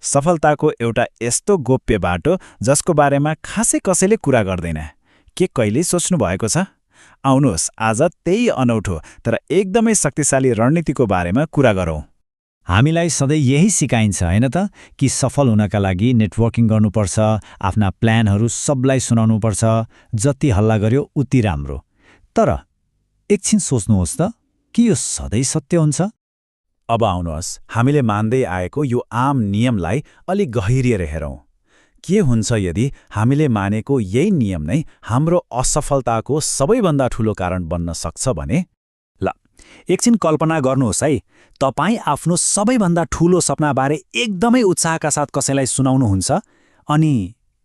सफलताको एउटा यस्तो गोप्य बाटो जसको बारेमा खासै कसैले कुरा गर्दैन। के कहिल्यै सोच्नु भएको छ? आउनुहोस् आज त्यही अनौठो तर एकदमै शक्तिशाली रणनीतिको बारेमा कुरा गरौँ। हामीलाई सधैँ यही सिकाइन्छ हैन त कि सफल हुनका लागि नेटवर्किङ गर्नुपर्छ, आफ्ना प्लानहरू सबलाई सुनाउनुपर्छ, जति हल्ला गर्यो उति राम्रो। तर एकछिन सोच्नुहोस् त, के यो सधैँ सत्य हुन्छ? अब आउनुहोस् हामीले मान्दै आएको यो आम नियमलाई अलि गहिरिएर हेरौँ। के हुन्छ यदि हामीले मानेको यही नियम नै हाम्रो असफलताको सबैभन्दा ठूलो कारण बन्न सक्छ भने? ल एकछिन कल्पना गर्नुहोस् है, तपाईँ आफ्नो सबैभन्दा ठूलो सपनाबारे एकदमै उत्साहका साथ कसैलाई सुनाउनुहुन्छ अनि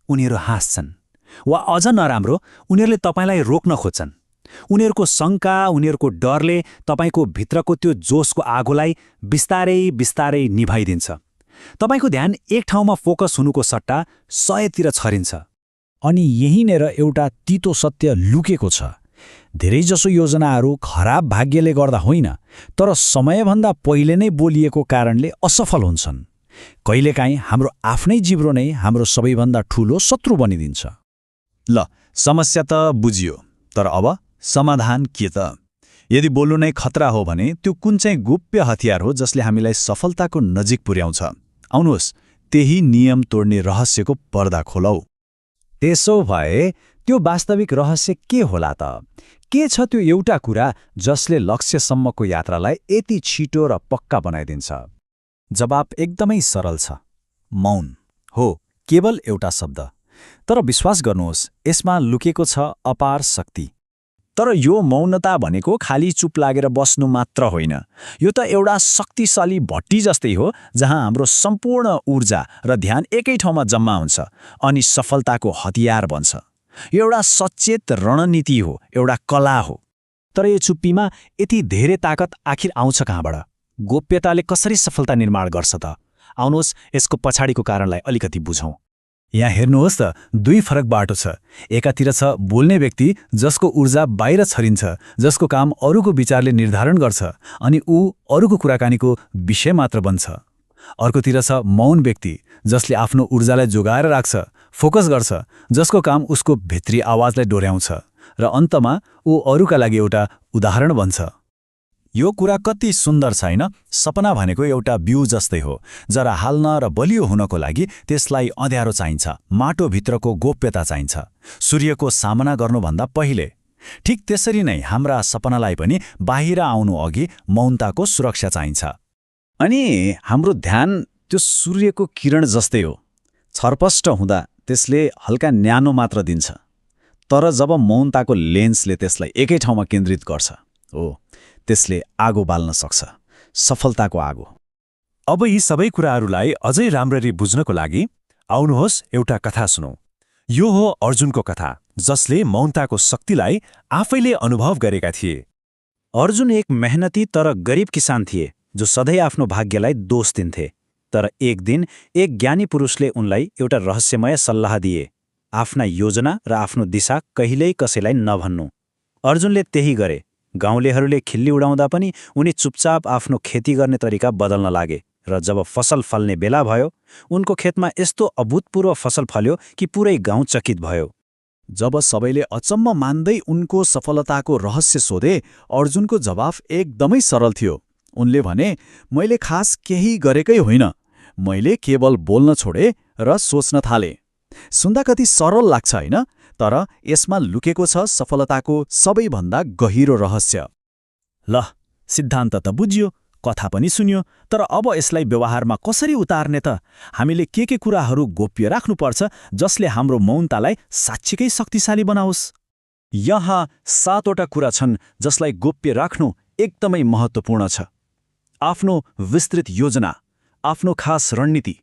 उनीहरू हाँस्छन्, वा अझ नराम्रो उनीहरूले तपाईँलाई रोक्न खोज्छन्। उनीहरूको शङ्का, उनीहरूको डरले तपाईँको भित्रको त्यो जोसको आगोलाई बिस्तारै बिस्तारै निभाइदिन्छ। तपाईँको ध्यान एक ठाउँमा फोकस हुनुको सट्टा 100तिर छरिन्छ। अनि यहीँनिर एउटा तितो सत्य लुकेको छ। धेरैजसो योजनाहरू खराब भाग्यले गर्दा होइन, तर समयभन्दा पहिले नै बोलिएको कारणले असफल हुन्छन्। कहिलेकाहीँ हाम्रो आफ्नै जिब्रो नै हाम्रो सबैभन्दा ठूलो शत्रु बनिदिन्छ। ल समस्या त बुझियो, तर अब समाधान के त? यदि बोल्नु नै खतरा हो भने त्यो कुन चाहिँ गुप्य हतियार हो जसले हामीलाई सफलताको नजिक पुर्याउँछ? आउनुहोस् त्यही नियम तोड्ने रहस्यको पर्दा खोलौ। त्यसो भए त्यो वास्तविक रहस्य के होला त? के छ त्यो एउटा कुरा जसले लक्ष्यसम्मको यात्रालाई यति छिटो र पक्का बनाइदिन्छ? जवाब एकदमै सरल छ, मौन हो। केवल एउटा शब्द, तर विश्वास गर्नुहोस् यसमा लुकेको छ अपार शक्ति। तर यो मौनता भनेको खाली चुप लागेर बस्नु मात्र होइन, यो त एउटा शक्तिशाली भट्टी जस्तै हो जहाँ हाम्रो सम्पूर्ण ऊर्जा र ध्यान एकै ठाउँमा जम्मा हुन्छ अनि सफलताको हतियार बन्छ। यो एउटा सचेत रणनीति हो, एउटा कला हो। तर यो चुप्पीमा यति धेरै ताकत आखिर आउँछ कहाँबाट? गोप्यताले कसरी सफलता निर्माण गर्छ त? आउनुहोस् यसको पछाडिको कारणलाई अलिकति बुझौँ। यहाँ हेर्नुहोस् त, दुई फरक बाटो छ। एकातिर छ बोल्ने व्यक्ति जसको ऊर्जा बाहिर छरिन्छ, जसको काम अरूको विचारले निर्धारण गर्छ अनि ऊ अरूको कुराकानीको विषय मात्र बन्छ। अर्कोतिर छ मौन व्यक्ति जसले आफ्नो ऊर्जालाई जोगाएर राख्छ, फोकस गर्छ, जसको काम उसको भित्री आवाजलाई डोर्याउँछ र अन्तमा ऊ अरूका लागि एउटा उदाहरण बन्छ। यो कुरा कति सुन्दर छ हैन? सपना भनेको एउटा बिउ जस्तै हो। जरा हाल्न र बलियो हुनको लागि त्यसलाई अँध्यारो चाहिन्छ, माटोभित्रको गोप्यता चाहिन्छ, सूर्यको सामना गर्नुभन्दा पहिले। ठिक त्यसरी नै हाम्रा सपनालाई पनि बाहिर आउनु अघि मौनताको सुरक्षा चाहिन्छ। अनि हाम्रो ध्यान त्यो सूर्यको किरण जस्तै हो। छरपष्ट हुँदा त्यसले हल्का न्यानो मात्र दिन्छ, तर जब मौनताको लेन्सले त्यसलाई एकै ठाउँमा केन्द्रित गर्छ, त्यसले आगो बाल्न सक्छ, सफलताको आगो। अब यी सबै कुराहरूलाई अझै राम्ररी बुझ्नको लागि आउनुहोस् एउटा कथा सुनौँ। यो हो अर्जुनको कथा, जसले मौनताको शक्तिलाई आफैले अनुभव गरेका थिए। अर्जुन एक मेहनती तर गरिब किसान थिए जो सधैँ आफ्नो भाग्यलाई दोष दिन्थे। तर एक दिन एक ज्ञानी पुरुषले उनलाई एउटा रहस्यमय सल्लाह दिए, आफ्ना योजना र आफ्नो दिशा कहिल्यै कसैलाई नभन्नु। अर्जुनले त्यही गरे। गाउँलेहरूले खिल्ली उडाउँदा पनि उनी चुपचाप आफ्नो खेती गर्ने तरिका बदल्न लागे र जब फसल फल्ने बेला भयो, उनको खेतमा यस्तो अभूतपूर्व फसल फल्यो कि पुरै गाउँ चकित भयो। जब सबैले अचम्म मान्दै उनको सफलताको रहस्य सोधे, अर्जुनको जवाफ एकदमै सरल थियो। उनले भने, मैले खास केही गरेकै होइन, मैले केवल बोल्न छोडे र सोच्न थाले। सुन्दा कति सरल लाग्छ होइन? तर यसमा लुकेको छ सफलताको सबैभन्दा गहिरो रहस्य। ल सिद्धान्त त बुझियो, कथा पनि सुन्यो, तर अब यसलाई व्यवहारमा कसरी उतार्ने त? हामीले के कुराहरू गोप्य राख्नुपर्छ जसले हाम्रो मौनतालाई साँच्चीकै शक्तिशाली बनाओस्? यहाँ 7वटा कुरा छन् जसलाई गोप्य राख्नु एकदमै महत्त्वपूर्ण छ। आफ्नो विस्तृत योजना, आफ्नो खास रणनीति,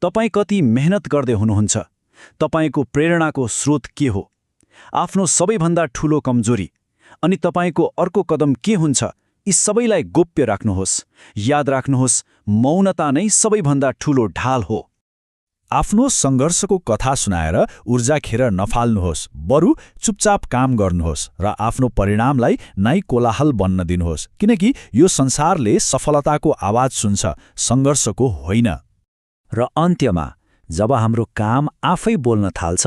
तपाईँ कति मेहनत गर्दै हुनुहुन्छ, तपाईको प्रेरणाको स्रोत के हो, आफ्नो सबैभन्दा ठूलो कमजोरी, अनि तपाईको अर्को कदम के हुन्छ, यी सबैलाई गोप्य राख्नुहोस्। याद राख्नुहोस्, मौनता नै सबैभन्दा ठूलो ढाल हो। आफ्नो सङ्घर्षको कथा सुनाएर ऊर्जा खेर नफाल्नुहोस्, बरु चुपचाप काम गर्नुहोस् र आफ्नो परिणामलाई नै कोलाहल बन्न दिनुहोस्, किनकि यो संसारले सफलताको आवाज सुन्छ, सङ्घर्षको होइन। र अन्त्यमा जब हाम्रो काम आफै बोल्न थाल्छ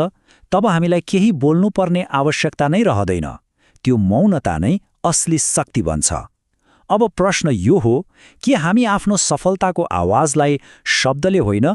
तब हामीलाई केही बोल्नुपर्ने आवश्यकता नै रहँदैन। त्यो मौनता नै असली शक्ति बन्छ। अब प्रश्न यो हो कि हामी आफ्नो सफलताको आवाजलाई शब्दले होइन